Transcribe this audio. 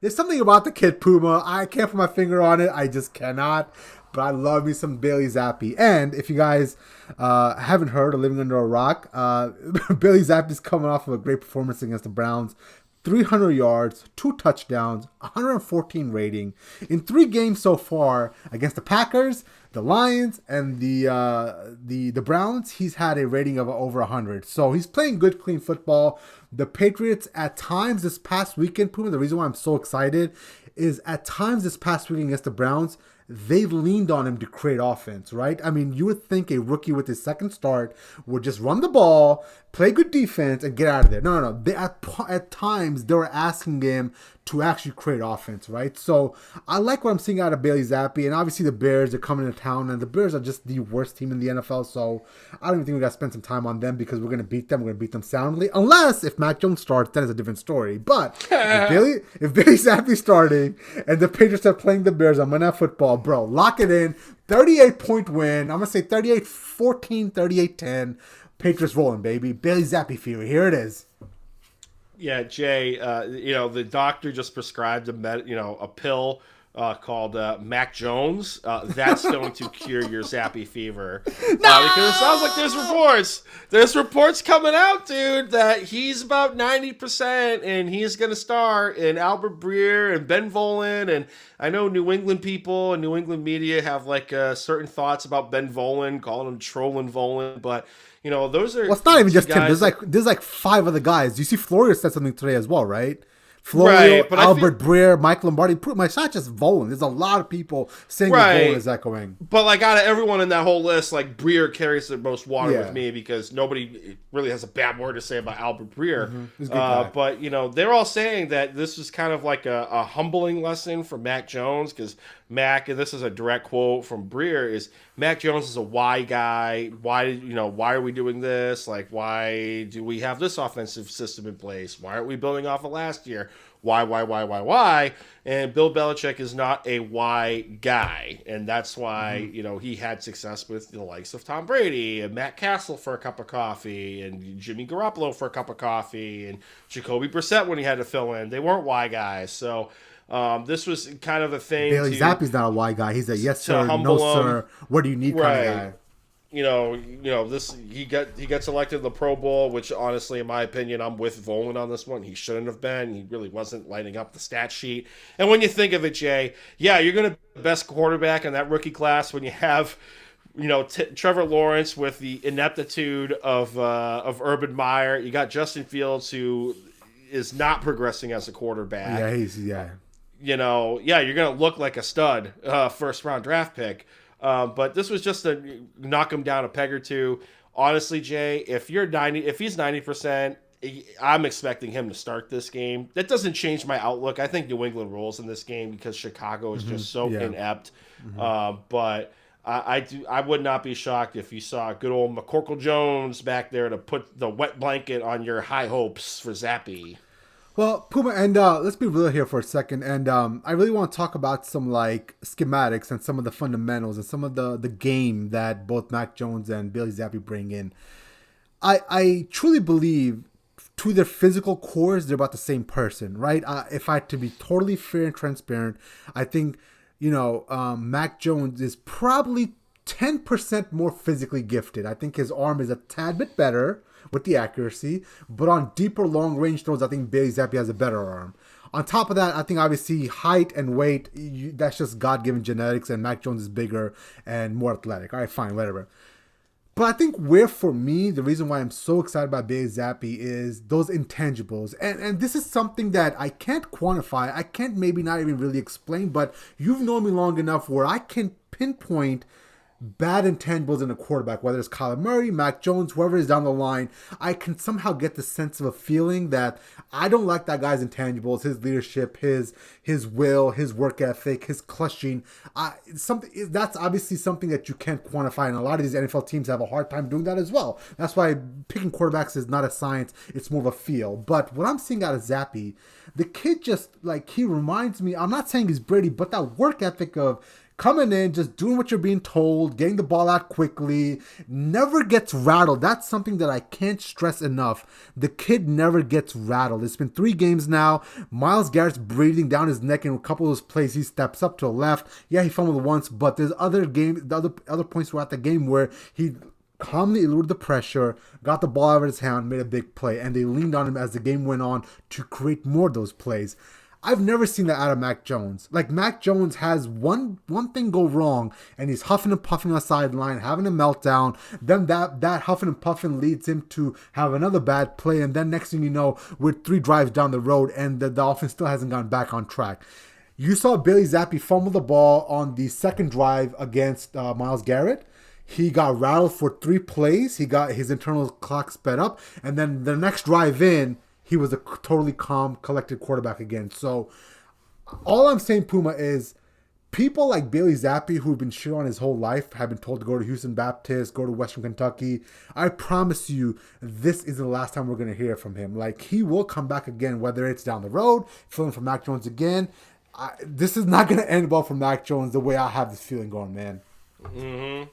There's something about the kid Puma. I can't put my finger on it. I just cannot. But I love me some Bailey Zappe. And if you guys haven't heard or living under a rock, Bailey Zappe is coming off of a great performance against the Browns. 300 yards, 2 touchdowns, 114 rating. In 3 games so far against the Packers, the Lions, and the Browns, he's had a rating of over 100. So he's playing good, clean football. The Patriots, at times this past weekend, Puma, the reason why I'm so excited is at times this past weekend against the Browns, they leaned on him to create offense, right? I mean, you would think a rookie with his second start would just run the ball, play good defense, and get out of there. No. They, at times, they were asking him to actually create offense, right? So I like what I'm seeing out of Bailey Zappe, and obviously the Bears are coming to town, and the Bears are just the worst team in the NFL, so I don't even think we got to spend some time on them because we're going to beat them. We're going to beat them soundly, unless if Mac Jones starts, then it's a different story. But if Bailey Zappe's starting and the Patriots are playing the Bears on Monday Night Football, bro, lock it in. 38-point win. I'm going to say 38-14, 38-10. Patriots rolling, baby. Bailey Zappe Fever. Here it is. Yeah, Jay, the doctor just prescribed a pill called Mac Jones. That's going to cure your Zappe fever. No! Because it sounds like there's reports coming out, dude, that he's about 90% and he's going to start. And Albert Breer and Ben Volen, and I know New England people and New England media have certain thoughts about Ben Volen, calling him trolling Volen, but those are. Well, it's not even just him. There's like 5 other guys. You see, Florio said something today as well, right? Florio, right, Albert Breer, Mike Lombardi. It's not just Volen. There's a lot of people saying that Volen is echoing. But out of everyone in that whole list, Breer carries the most water with me because nobody really has a bad word to say about Albert Breer. Mm-hmm. But they're all saying that this is kind of like a humbling lesson for Mac Jones because Mac, and this is a direct quote from Breer, is Mac Jones is a why guy. Why are we doing this? Why do we have this offensive system in place? Why aren't we building off of last year? Why? And Bill Belichick is not a why guy. And that's why, he had success with the likes of Tom Brady and Matt Castle for a cup of coffee and Jimmy Garoppolo for a cup of coffee and Jacoby Brissett when he had to fill in. They weren't why guys. So this was kind of a thing. Bailey Zappe's not a why guy. He's a yes sir, no sir. What do you need kind of guy. This he got selected in the Pro Bowl, which honestly, in my opinion, I'm with Volen on this one. He shouldn't have been. He really wasn't lighting up the stat sheet. And when you think of it, Jay, you're going to be the best quarterback in that rookie class when you have, Trevor Lawrence with the ineptitude of Urban Meyer. You got Justin Fields, who is not progressing as a quarterback. You're going to look like a stud first round draft pick. But this was just to knock him down a peg or two. Honestly, Jay, if he's 90%, I'm expecting him to start this game. That doesn't change my outlook. I think New England rolls in this game because Chicago is just so inept. Mm-hmm. But I would not be shocked if you saw good old McCorkle Jones back there to put the wet blanket on your high hopes for Zappe. Well, Puma, and let's be real here for a second. And I really want to talk about some schematics and some of the fundamentals and some of the game that both Mac Jones and Bailey Zappe bring in. I truly believe to their physical cores, they're about the same person, right? If I had to be totally fair and transparent, I think, Mac Jones is probably 10% more physically gifted. I think his arm is a tad bit better with the accuracy, but on deeper long-range throws, I think Bailey Zappe has a better arm. On top of that, I think obviously height and weight, that's just God-given genetics, and Mac Jones is bigger and more athletic. All right, fine, whatever. But I think for me, the reason why I'm so excited about Bailey Zappe is those intangibles. And this is something that I can't quantify. I can't maybe not even really explain, but you've known me long enough where I can pinpoint bad intangibles in a quarterback, whether it's Kyler Murray, Mac Jones, whoever is down the line. I can somehow get the sense of a feeling that I don't like that guy's intangibles, his leadership, his will, his work ethic, his clutching. That's obviously something that you can't quantify, and a lot of these NFL teams have a hard time doing that as well. That's why picking quarterbacks is not a science, it's more of a feel. But what I'm seeing out of Zappe, the kid just, he reminds me, I'm not saying he's Brady, but that work ethic of coming in, just doing what you're being told, getting the ball out quickly, never gets rattled. That's something that I can't stress enough. The kid never gets rattled. It's been 3 games now. Myles Garrett's breathing down his neck in a couple of those plays. He steps up to the left. Yeah, he fumbled once, but there's other points throughout the game where he calmly eluded the pressure, got the ball out of his hand, made a big play, and they leaned on him as the game went on to create more of those plays. I've never seen that out of Mac Jones. Like, Mac Jones has one thing go wrong, and he's huffing and puffing on the sideline, having a meltdown. Then that huffing and puffing leads him to have another bad play, and then next thing you know, we're 3 drives down the road, and the offense still hasn't gone back on track. You saw Bailey Zappe fumble the ball on the second drive against Myles Garrett. He got rattled for 3 plays. He got his internal clock sped up, and then the next drive in, he was a totally calm, collected quarterback again. So all I'm saying, Puma, is people like Bailey Zappe, who've been shit on his whole life, have been told to go to Houston Baptist, go to Western Kentucky. I promise you, this isn't the last time we're going to hear from him. Like, he will come back again, whether it's down the road, filling for Mac Jones again. This is not going to end well for Mac Jones the way I have this feeling going, man. Mm-hmm.